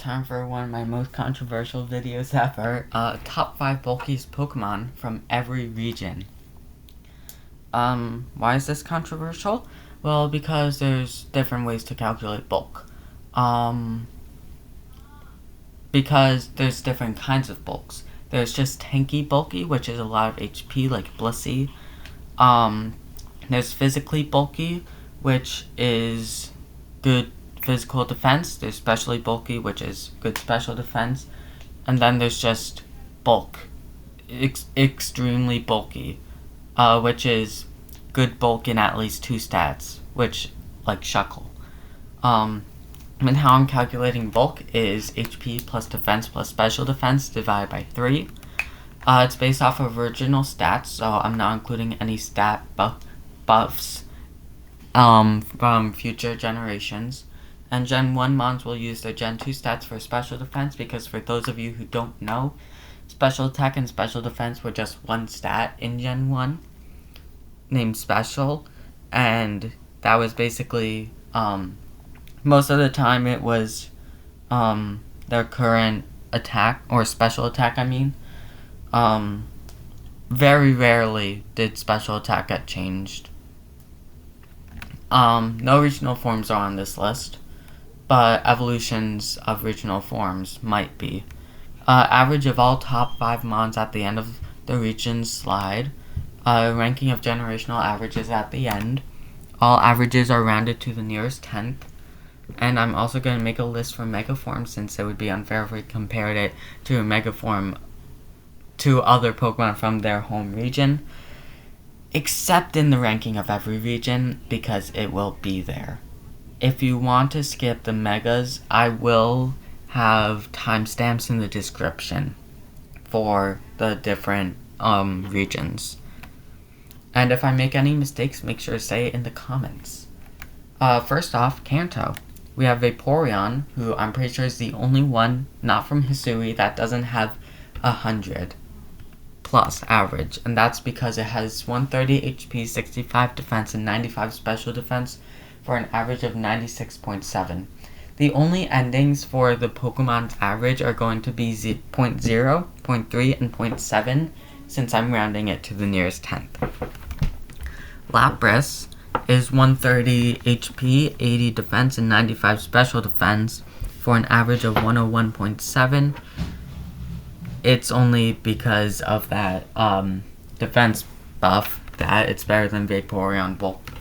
time for one of my most controversial videos ever. Top 5 bulkiest Pokemon from every region. Why is this controversial? Well, because there's different ways to calculate bulk. Because there's different kinds of bulks. There's just tanky bulky, which is a lot of HP, like Blissey. There's physically bulky, which is good physical defense. There's specially bulky, which is good special defense. And then there's just bulk. Extremely bulky, which is good bulk in at least 2 stats, which, like Shuckle. And how I'm calculating bulk is HP plus defense plus special defense divided by 3. It's based off of original stats, so I'm not including any stat buffs from future generations. And Gen 1 mons will use their Gen 2 stats for special defense, because for those of you who don't know, special attack and special defense were just one stat in Gen 1 named special, and that was basically most of the time it was their current attack, or special attack I mean. Very rarely did special attack get changed. No regional forms are on this list, but evolutions of regional forms might be. Average of all top 5 mons at the end of the region slide. Ranking of generational averages at the end. All averages are rounded to the nearest 10th. And I'm also going to make a list for Megaform, since it would be unfair if we compared it to a Megaform to other Pokemon from their home region. Except in the ranking of every region, because it will be there. If you want to skip the Megas, I will have timestamps in the description for the different regions. And if I make any mistakes, make sure to say it in the comments. First off, Kanto. We have Vaporeon, who I'm pretty sure is the only one, not from Hisui, that doesn't have 100 plus average. And that's because it has 130 HP, 65 defense, and 95 special defense for an average of 96.7. The only endings for the Pokemon's average are going to be 0.0, 0.3, and 0.7, since I'm rounding it to the nearest 10th. Lapras is 130 HP, 80 defense, and 95 special defense for an average of 101.7. It's only because of that defense buff that it's better than Vaporeon bulk.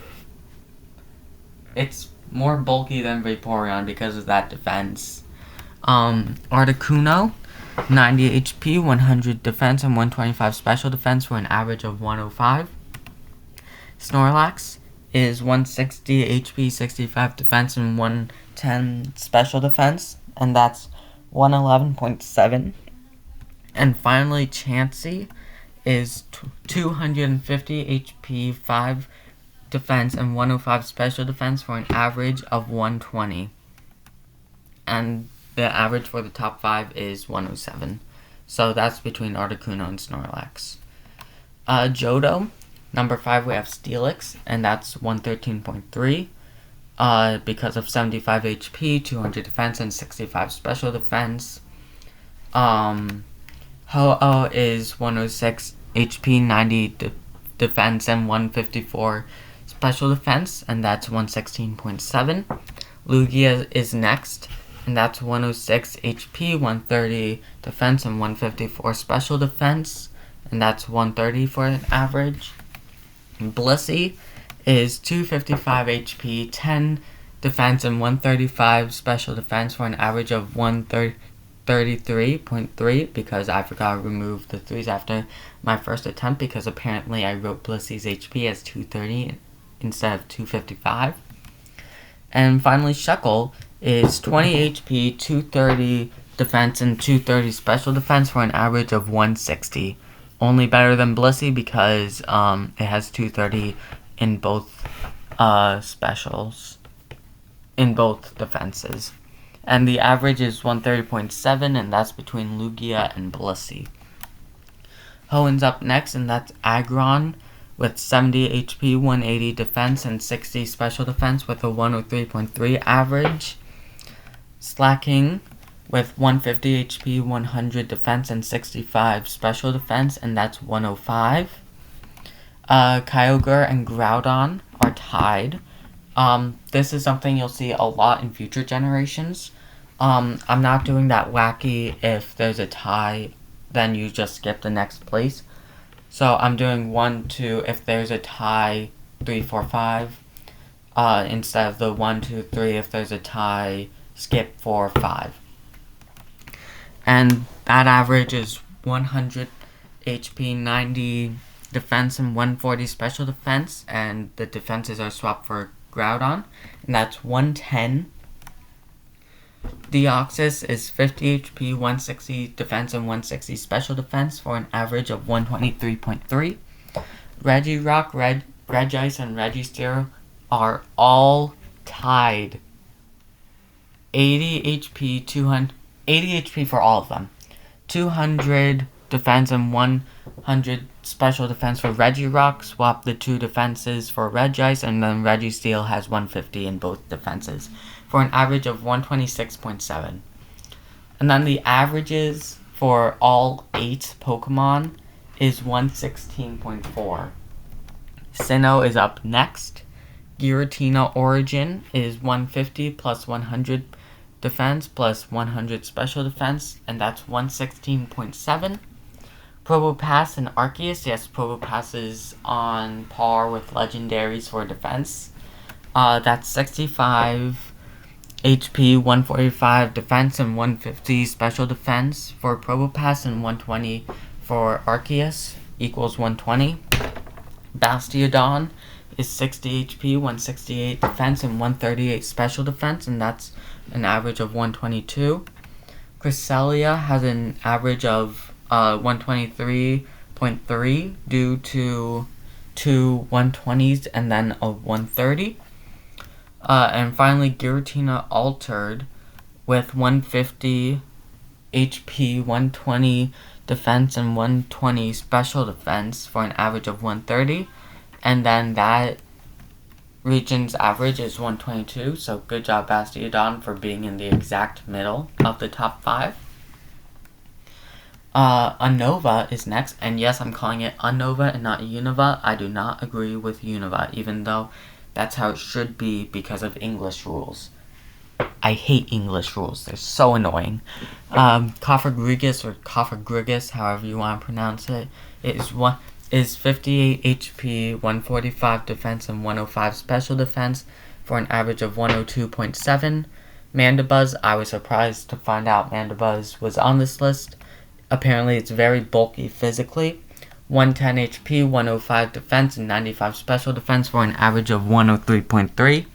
It's more bulky than Vaporeon because of that defense. Articuno, 90 HP, 100 defense, and 125 special defense for an average of 105. Snorlax is 160 HP, 65 defense, and 110 special defense, and that's 111.7. And finally, Chansey is 250 HP, 5 defense, and 105 special defense for an average of 120. And the average for the top 5 is 107. So that's between Articuno and Snorlax. Johto. Number 5, we have Steelix, and that's 113.3, because of 75 HP, 200 defense, and 65 special defense. Ho-Oh is 106 HP, 90 defense, and 154 special defense, and that's 116.7. Lugia is next, and that's 106 HP, 130 defense, and 154 special defense, and that's 130 for an average. Blissey is 255 HP, 10 defense, and 135 special defense for an average of 133.3, because I forgot to remove the 3s after my first attempt, because apparently I wrote Blissey's HP as 230 instead of 255. And finally, Shuckle is 20 HP, 230 defense, and 230 special defense for an average of 160. Only better than Blissey because it has 230 in both specials, in both defenses. And the average is 130.7, and that's between Lugia and Blissey. Hoenn's up next, and that's Aggron with 70 HP, 180 defense, and 60 special defense with a 103.3 average. Slacking with 150 HP, 100 defense, and 65 special defense, and that's 105. Kyogre and Groudon are tied. This is something you'll see a lot in future generations. I'm not doing that wacky if there's a tie, then you just skip the next place. So I'm doing 1, 2, if there's a tie, 3, 4, 5. Instead of the 1, 2, 3, if there's a tie, skip 4, 5. And that average is 100 HP, 90 defense, and 140 special defense. And the defenses are swapped for Groudon. And that's 110. Deoxys is 50 HP, 160 defense, and 160 special defense for an average of 123.3. Regirock, Regice, and Registeel are all tied. 80 HP, 80 HP for all of them. 200 defense and 100 special defense for Regirock. Swap the 2 defenses for Regice, and then Registeel has 150 in both defenses for an average of 126.7. And then the averages for all 8 Pokemon is 116.4. Sinnoh is up next. Giratina Origin is 150 plus 100 defense plus 100 special defense, and that's 116.7. Probopass and Arceus, yes, Probopass is on par with legendaries for defense. That's 65 HP, 145 defense, and 150 special defense for Probopass, and 120 for Arceus, equals 120. Bastiodon is 60 HP, 168 defense, and 138 special defense, and that's an average of 122. Cresselia has an average of 123.3 due to 2 120s and then a 130. And finally, Giratina Altered with 150 HP, 120 defense, and 120 special defense for an average of 130. And then that region's average is 122, so good job Bastiodon for being in the exact middle of the top 5. Unova is next, and yes, I'm calling it Unova and not Unova. I do not agree with Unova, even though that's how it should be because of English rules. I hate English rules, they're so annoying. Cofagrigus, or Cofagrigus, however you want to pronounce it, is 58 HP, 145 defense, and 105 special defense for an average of 102.7. Mandibuzz, I was surprised to find out Mandibuzz was on this list. Apparently it's very bulky physically. 110 HP, 105 defense, and 95 special defense for an average of 103.3.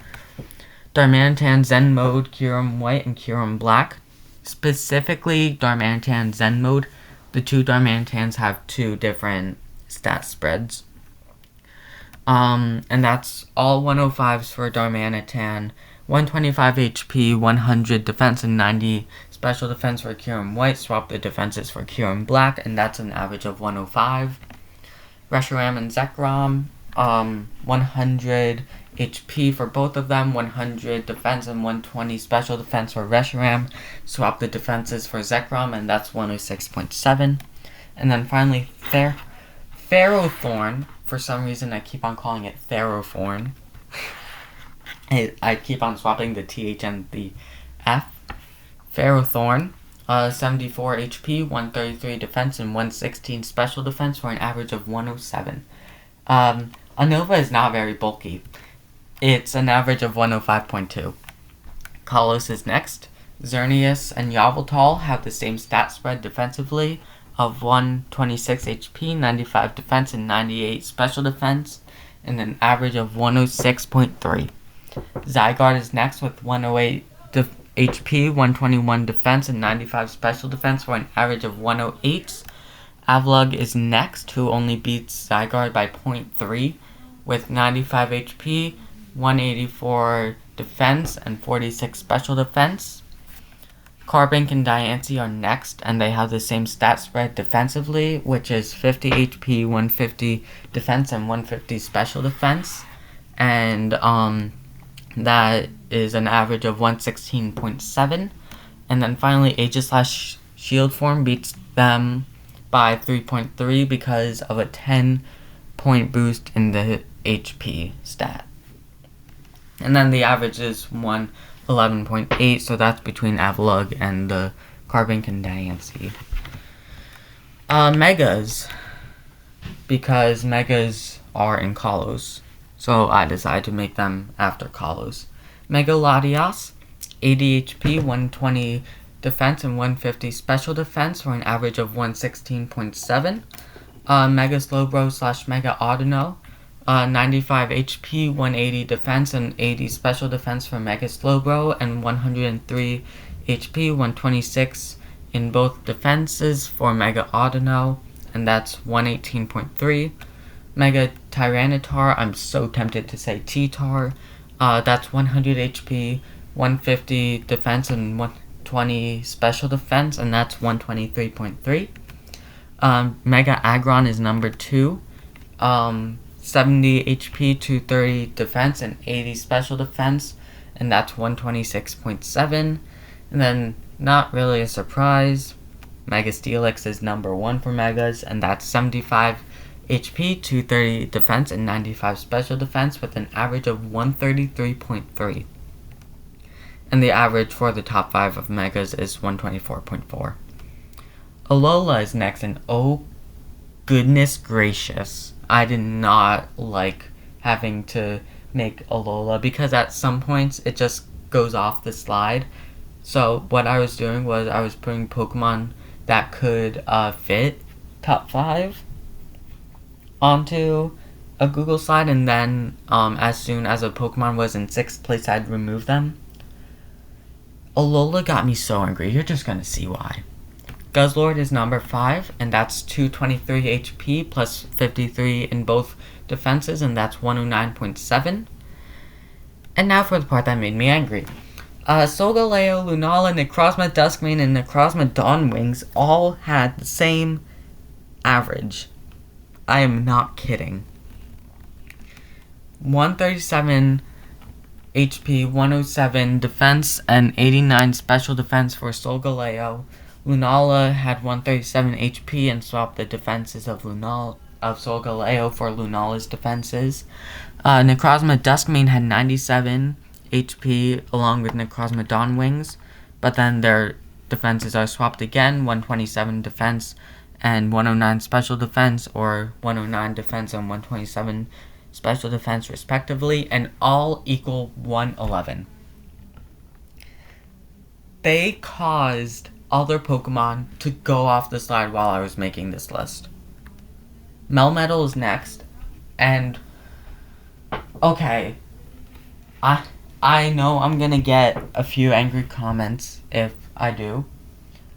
Darmanitan Zen Mode, Kyurem White, and Kyurem Black. Specifically, Darmanitan Zen Mode, the 2 Darmanitans have 2 different stat spreads. And that's all 105s for Darmanitan. 125 HP, 100 defense, and 90 special defense for Kyurem White. Swap the defenses for Kyurem Black, and that's an average of 105. Reshiram and Zekrom, 100 HP for both of them, 100 defense and 120 special defense for Reshiram. Swap the defenses for Zekrom, and that's 106.7. And then finally, Ferrothorn. For some reason, I keep on calling it Ferrothorn. I keep on swapping the TH and the F. Ferrothorn, 74 HP, 133 defense, and 116 special defense for an average of 107. Unova is not very bulky. It's an average of 105.2. Kalos is next. Xerneas and Yveltal have the same stat spread defensively of 126 HP, 95 defense, and 98 special defense, and an average of 106.3. Zygarde is next with 108 HP, 121 defense, and 95 special defense for an average of 108. Avalugg is next, who only beats Zygarde by 0.3 with 95 HP, 184 defense, and 46 special defense. Carbink and Diancie are next, and they have the same stat spread defensively, which is 50 HP, 150 defense, and 150 special defense. And that is an average of 116.7. And then finally, Aegis/Shield form beats them by 3.3 because of a 10-point boost in the HP stat. And then the average is 111.8, so that's between Avalugg and the Carbon Candiacy. Megas, because Megas are in Kalos, so I decided to make them after Kalos. Mega Latias, 80 HP, 120 defense, and 150 special defense for an average of 116.7. Mega Slowbro / Mega Audino, 95 HP, 180 defense, and 80 special defense for Mega Slowbro, and 103 HP, 126 in both defenses for Mega Audino, and that's 118.3. Mega Tyranitar, I'm so tempted to say T-Tar, that's 100 HP, 150 defense, and 120 special defense, and that's 123.3. Mega Aggron is number 2, 70 HP, 230 defense, and 80 special defense, and that's 126.7. And then, not really a surprise, Mega Steelix is number 1 for Megas, and that's 75 HP, 230 defense, and 95 special defense with an average of 133.3. And the average for the top 5 of Megas is 124.4. Alola is next, and oh goodness gracious, I did not like having to make Alola because at some points it just goes off the slide. So what I was doing was I was putting Pokemon that could fit top 5 onto a Google slide, and then as soon as a Pokemon was in 6th place, I'd remove them. Alola got me so angry. You're just gonna see why. Guzzlord is number 5, and that's 223 HP plus 53 in both defenses, and that's 109.7. And now for the part that made me angry. Solgaleo, Lunala, Necrozma Duskmane, and Necrozma Dawnwings all had the same average. I am not kidding. 137 HP, 107 defense, and 89 special defense for Solgaleo. Lunala had 137 HP and swapped the defenses of Solgaleo for Lunala's defenses. Necrozma Duskmane had 97 HP along with Necrozma Dawnwings, but then their defenses are swapped again, 127 defense and 109 special defense, or 109 defense and 127 special defense respectively, and all equal 111. They caused other Pokemon to go off the slide while I was making this list. Melmetal is next, and okay, I know I'm gonna get a few angry comments if I do,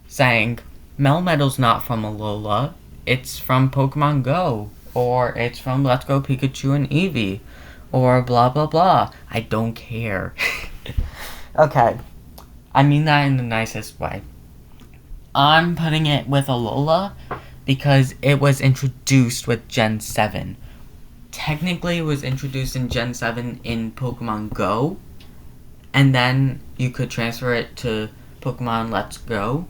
saying Melmetal's not from Alola, it's from Pokemon Go, or it's from Let's Go Pikachu and Eevee, or blah blah blah. I don't care. Okay, I mean that in the nicest way. I'm putting it with Alola because it was introduced with Gen 7. Technically, it was introduced in Gen 7 in Pokemon Go, and then you could transfer it to Pokemon Let's Go.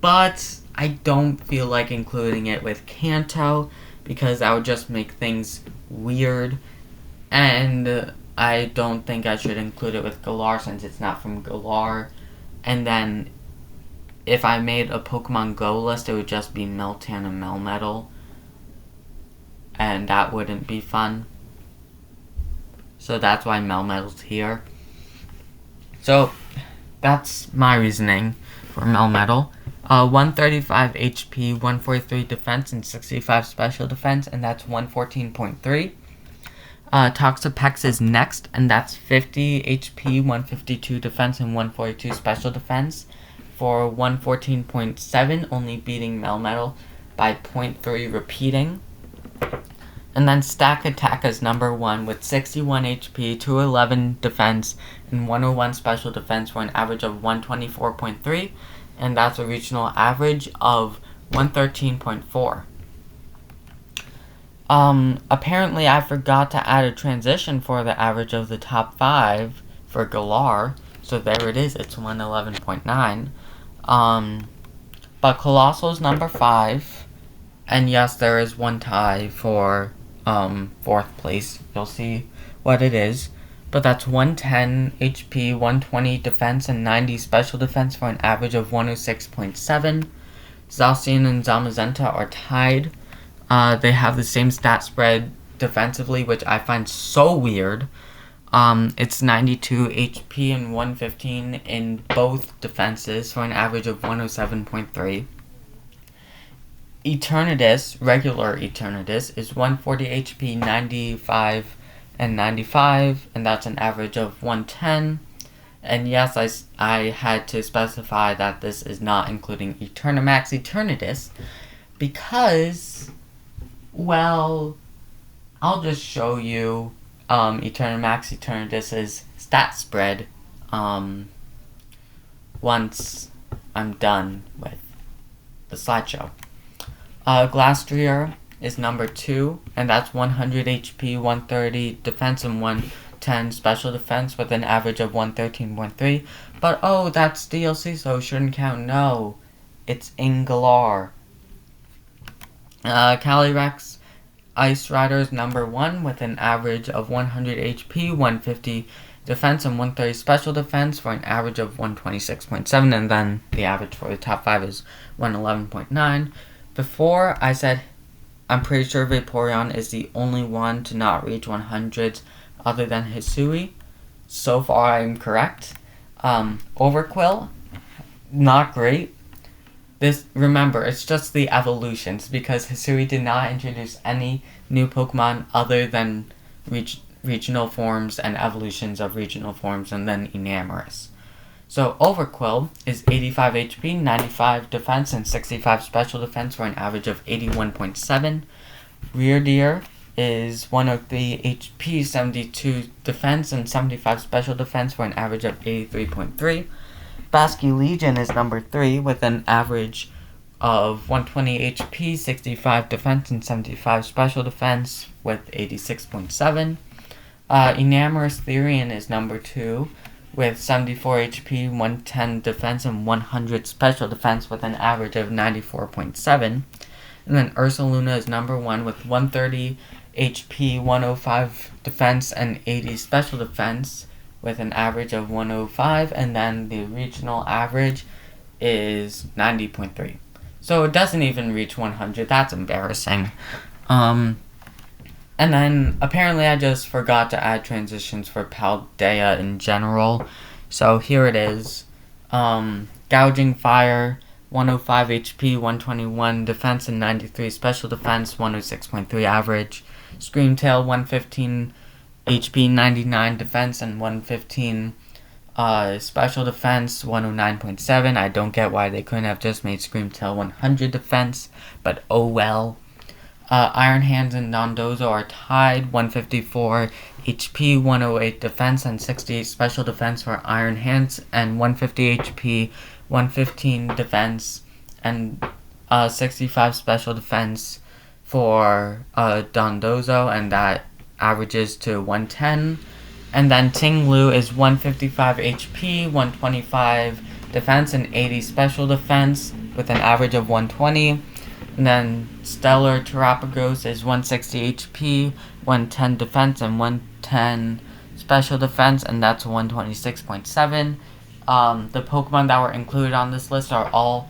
But I don't feel like including it with Kanto because that would just make things weird, and I don't think I should include it with Galar since it's not from Galar. And then if I made a Pokemon Go list, it would just be Meltan and Melmetal, and that wouldn't be fun. So that's why Melmetal's here. So that's my reasoning for Melmetal. 135 HP, 143 defense, and 65 special defense, and that's 114.3. Toxapex is next, and that's 50 HP, 152 defense, and 142 special defense for 114.7, only beating Melmetal by 0.3 repeating. And then Stack Attack is number 1 with 61 HP, 211 defense, and 101 special defense for an average of 124.3, and that's a regional average of 113.4. Apparently I forgot to add a transition for the average of the top 5 for Galar, So there it is. It's 111.9. But Colossal's number 5. And yes, there is one tie for 4th place. You'll see what it is. But that's 110 HP, 120 defense, and 90 special defense for an average of 106.7. Zacian and Zamazenta are tied. They have the same stat spread defensively, which I find so weird. It's 92 HP and 115 in both defenses for an average of 107.3. Eternatus, regular Eternatus, is 140 HP, 95 and 95, and that's an average of 110. And yes, I had to specify that this is not including Eternamax Eternatus, because, well, I'll just show you Eternamax Eternatus's stat spread once I'm done with the slideshow. Glastrier is number 2, and that's 100 HP, 130 defense, and 110 special defense with an average of 113.3. But oh, that's DLC, so it shouldn't count. No, it's in Galar. Calyrex Ice Rider is number 1 with an average of 100 HP, 150 defense, and 130 special defense for an average of 126.7. And then the average for the top 5 is 111.9. Before, I said I'm pretty sure Vaporeon is the only one to not reach 100s other than Hisui. So far, I'm correct. Overquill, not great. Remember, it's just the evolutions, because Hisui did not introduce any new Pokemon other than regional forms and evolutions of regional forms, and then Enamorous. So Overquill is 85 HP, 95 defense, and 65 special defense for an average of 81.7. Reardeer is 103 HP, 72 defense, and 75 special defense for an average of 83.3. Basculegion is number 3 with an average of 120 HP, 65 defense, and 75 special defense with 86.7. Enamorous Therian is number 2 with 74 HP, 110 defense, and 100 special defense with an average of 94.7. And then Ursaluna is number 1 with 130 HP, 105 defense, and 80 special defense with an average of 105. And then the regional average is 90.3. So it doesn't even reach 100. That's embarrassing. And then, apparently I just forgot to add transitions for Paldea in general. So here it is. Gouging Fire, 105 HP, 121 defense, and 93 special defense, 106.3 average. Screamtail, 115 HP, 99 defense, and 115 special defense, 109.7. I don't get why they couldn't have just made Screamtail 100 defense, but oh well. Iron Hands and Dondozo are tied, 154 HP, 108 defense, and 68 special defense for Iron Hands, and 150 HP, 115 defense, and 65 special defense for Dondozo, and that averages to 110. And then Tinglu is 155 HP, 125 defense, and 80 special defense with an average of 120. And then Stellar Terapagos is 160 HP, 110 defense, and 110 special defense, and that's 126.7. The Pokemon that were included on this list are all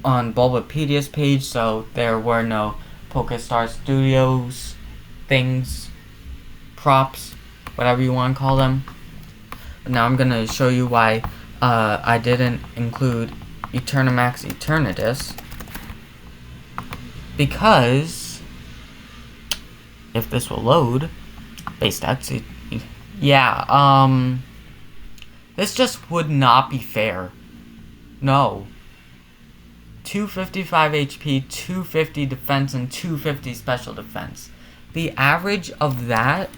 on Bulbapedia's page, so there were no Pokestar Studios things, props, whatever you want to call them. But now I'm going to show you why I didn't include Eternamax Eternatus. Because, if this will load, base stats, yeah, this just would not be fair. No. 255 HP, 250 defense, and 250 special defense. The average of that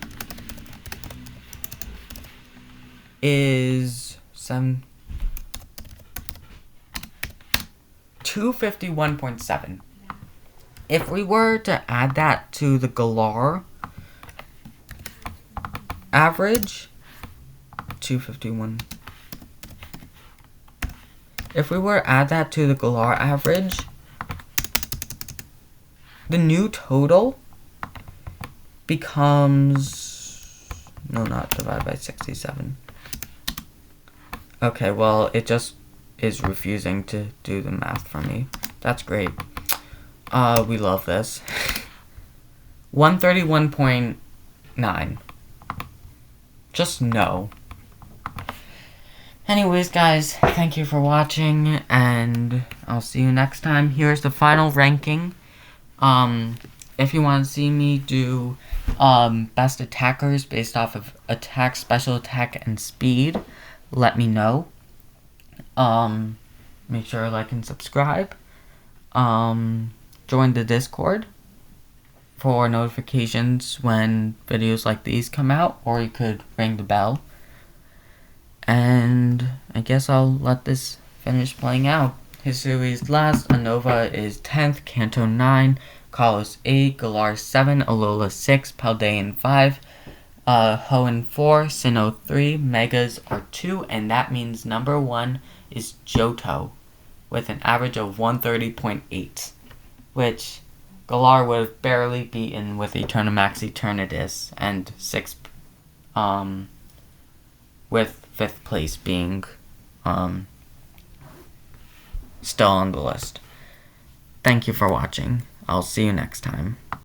is 251.7. If we were to add that to the Galar average, 251, if we were to add that to the Galar average, the new total becomes... No, not divided by 67. Okay, well, it just is refusing to do the math for me. That's great. We love this. 131.9. Just no. Anyways, guys, thank you for watching, and I'll see you next time. Here's the final ranking. If you want to see me do best attackers based off of attack, special attack, and speed, let me know. Make sure to like and subscribe. Join the Discord for notifications when videos like these come out, or you could ring the bell. And I guess I'll let this finish playing out. Hisui is last, Unova is 10th, Kanto 9, Kalos 8, Galar 7, Alola 6, Paldea 5, Hoenn 4, Sinnoh 3, Megas are 2, and that means number 1 is Johto, with an average of 130.8, which Galar would have barely beaten with Eternamax Eternatus, and 6th, with 5th place being still on the list. Thank you for watching. I'll see you next time.